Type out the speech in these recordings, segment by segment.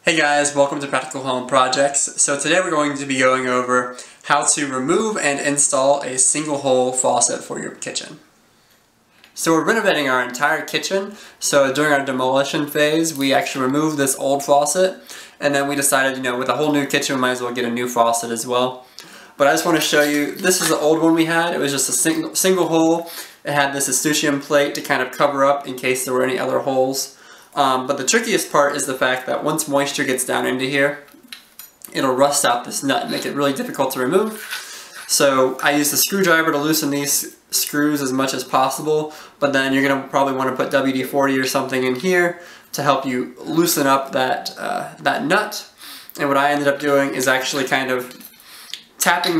Hey guys, welcome to Practical Home Projects. So today we're going to be going over how to remove and install a single hole faucet for your kitchen. So we're renovating our entire kitchen, so during our demolition phase we actually removed this old faucet, and then we decided, with a whole new kitchen we might as well get a new faucet as well. But I just want to show you, this is the old one we had. It was just a single hole. It had this escutcheon plate to kind of cover up in case there were any other holes. But the trickiest part is the fact that once moisture gets down into here, it'll rust out this nut and make it really difficult to remove. So I used a screwdriver to loosen these screws as much as possible, but then you're going to probably want to put WD-40 or something in here to help you loosen up that nut. And what I ended up doing is actually kind of tapping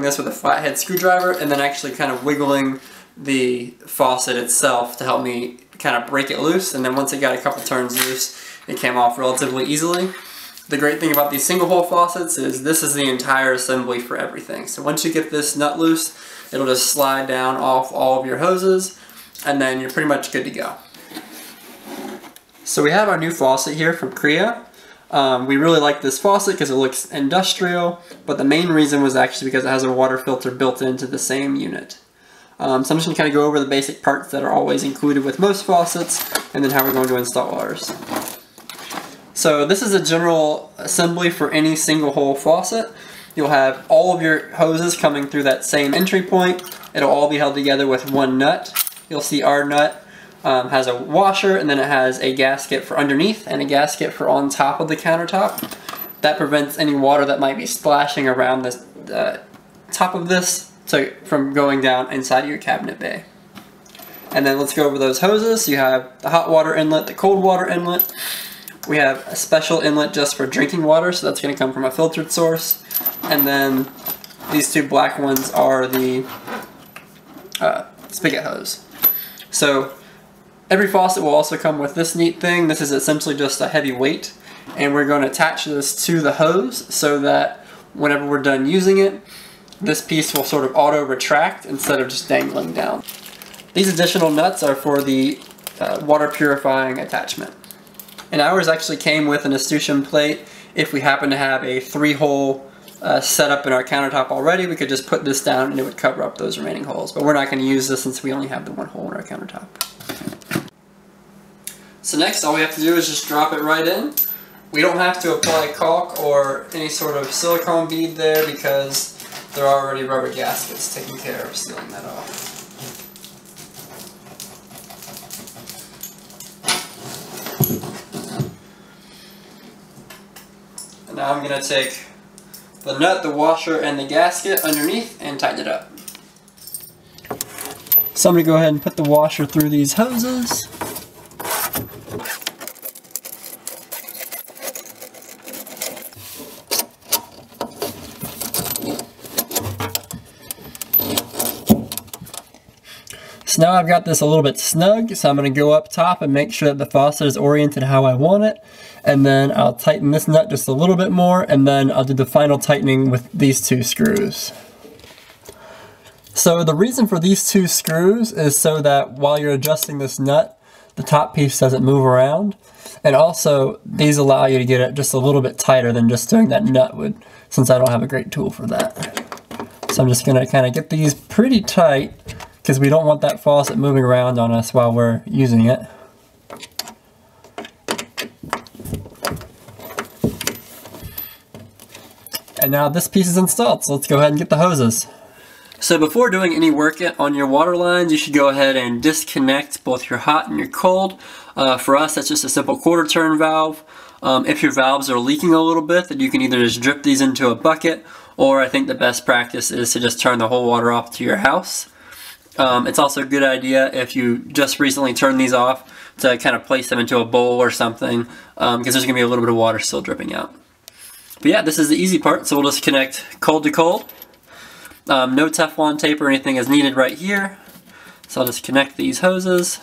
this with a flathead screwdriver and then actually kind of wiggling the faucet itself to help me kind of break it loose, and then once it got a couple turns loose, it came off relatively easily. The great thing about these single hole faucets is this is the entire assembly for everything. So once you get this nut loose, it'll just slide down off all of your hoses, and then you're pretty much good to go. So we have our new faucet here from Korea. We really like this faucet because it looks industrial, but the main reason was actually because it has a water filter built into the same unit. So I'm just going to kind of go over the basic parts that are always included with most faucets, and then how we're going to install ours. So this is a general assembly for any single hole faucet. You'll have all of your hoses coming through that same entry point. It'll all be held together with one nut. You'll see our nut has a washer, and then it has a gasket for underneath and a gasket for on top of the countertop. That prevents any water that might be splashing around the top of this from going down inside of your cabinet bay. And then let's go over those hoses. You have the hot water inlet, the cold water inlet. We have a special inlet just for drinking water, so that's going to come from a filtered source. And then these two black ones are the spigot hose. So every faucet will also come with this neat thing. This is essentially just a heavy weight, and we're going to attach this to the hose so that whenever we're done using it, this piece will sort of auto-retract instead of just dangling down. These additional nuts are for the water purifying attachment. And ours actually came with an escutcheon plate. If we happen to have a 3-hole setup in our countertop already, we could just put this down and it would cover up those remaining holes. But we're not going to use this since we only have the 1 hole in our countertop. So next, all we have to do is just drop it right in. We don't have to apply caulk or any sort of silicone bead there because there are already rubber gaskets taking care of sealing that off. And now I'm going to take the nut, the washer, and the gasket underneath and tighten it up. So I'm going to go ahead and put the washer through these hoses. So now I've got this a little bit snug, so I'm going to go up top and make sure that the faucet is oriented how I want it. And then I'll tighten this nut just a little bit more, and then I'll do the final tightening with these 2 screws. So the reason for these 2 screws is so that while you're adjusting this nut, the top piece doesn't move around. And also, these allow you to get it just a little bit tighter than just doing that nut would, since I don't have a great tool for that. So I'm just going to kind of get these pretty tight, because we don't want that faucet moving around on us while we're using it. And now this piece is installed, so let's go ahead and get the hoses. So before doing any work on your water lines, you should go ahead and disconnect both your hot and your cold. For us, that's just a simple 1/4 turn valve. If your valves are leaking a little bit, then you can either just drip these into a bucket, or I think the best practice is to just turn the whole water off to your house. It's also a good idea if you just recently turned these off to kind of place them into a bowl or something, because there's going to be a little bit of water still dripping out. But yeah, this is the easy part, so we'll just connect cold to cold. No Teflon tape or anything is needed right here, so I'll just connect these hoses.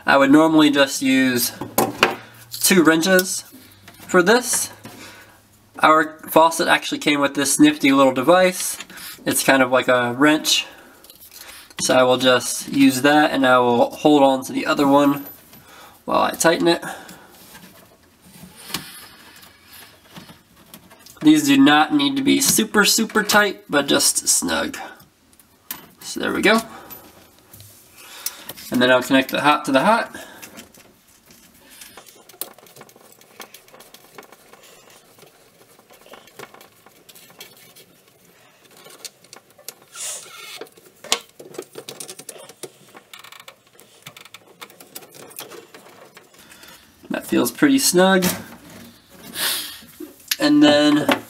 I would normally just use 2 wrenches for this. Our faucet actually came with this nifty little device. It's kind of like a wrench. So I will just use that, and I will hold on to the other one while I tighten it. These do not need to be super, super tight, but just snug. So there we go. And then I'll connect the hot to the hot. That feels pretty snug. And then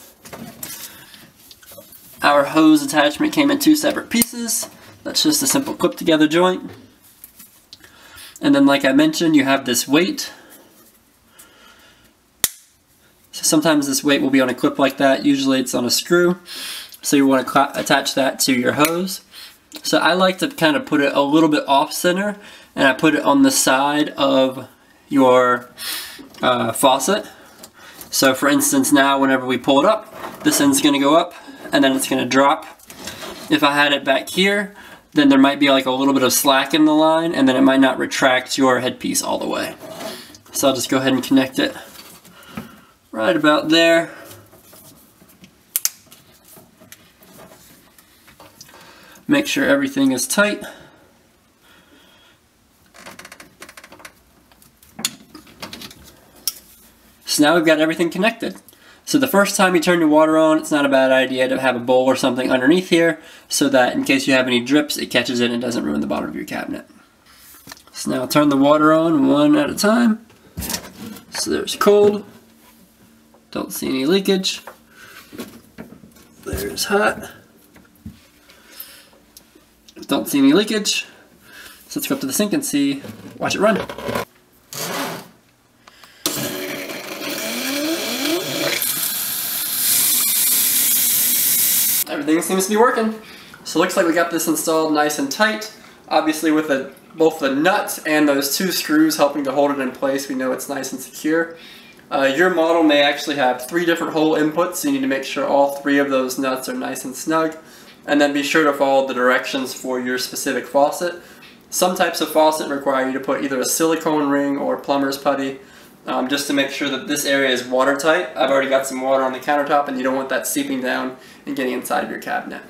our hose attachment came in 2 separate pieces. That's just a simple clip together joint. And then like I mentioned, you have this weight. So sometimes this weight will be on a clip like that. Usually it's on a screw. So you want to attach that to your hose. So I like to kind of put it a little bit off center, and I put it on the side of your faucet. So for instance, now whenever we pull it up, this end's going to go up and then it's going to drop. If I had it back here, then there might be like a little bit of slack in the line, and then it might not retract your headpiece all the way. So I'll just go ahead and connect it right about there. Make sure everything is tight. So now we've got everything connected. So the first time you turn your water on, it's not a bad idea to have a bowl or something underneath here so that in case you have any drips, it catches it and doesn't ruin the bottom of your cabinet. So now turn the water on one at a time. So there's cold. Don't see any leakage. There's hot. Don't see any leakage. So let's go up to the sink and see, watch it run. Everything seems to be working. So it looks like we got this installed nice and tight. Obviously with both the nut and those 2 screws helping to hold it in place, we know it's nice and secure. Your model may actually have 3 different hole inputs, so you need to make sure all 3 of those nuts are nice and snug. And then be sure to follow the directions for your specific faucet. Some types of faucet require you to put either a silicone ring or plumber's putty, just to make sure that this area is watertight. I've already got some water on the countertop and you don't want that seeping down and getting inside of your cabinet.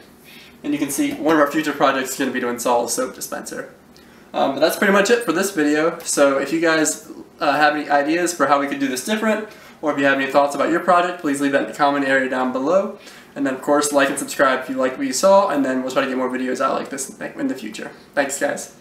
And you can see one of our future projects is going to be to install a soap dispenser. But that's pretty much it for this video. So if you guys have any ideas for how we could do this different, or if you have any thoughts about your project, please leave that in the comment area down below. And then of course like and subscribe if you like what you saw, and then we'll try to get more videos out like this in the future. Thanks guys.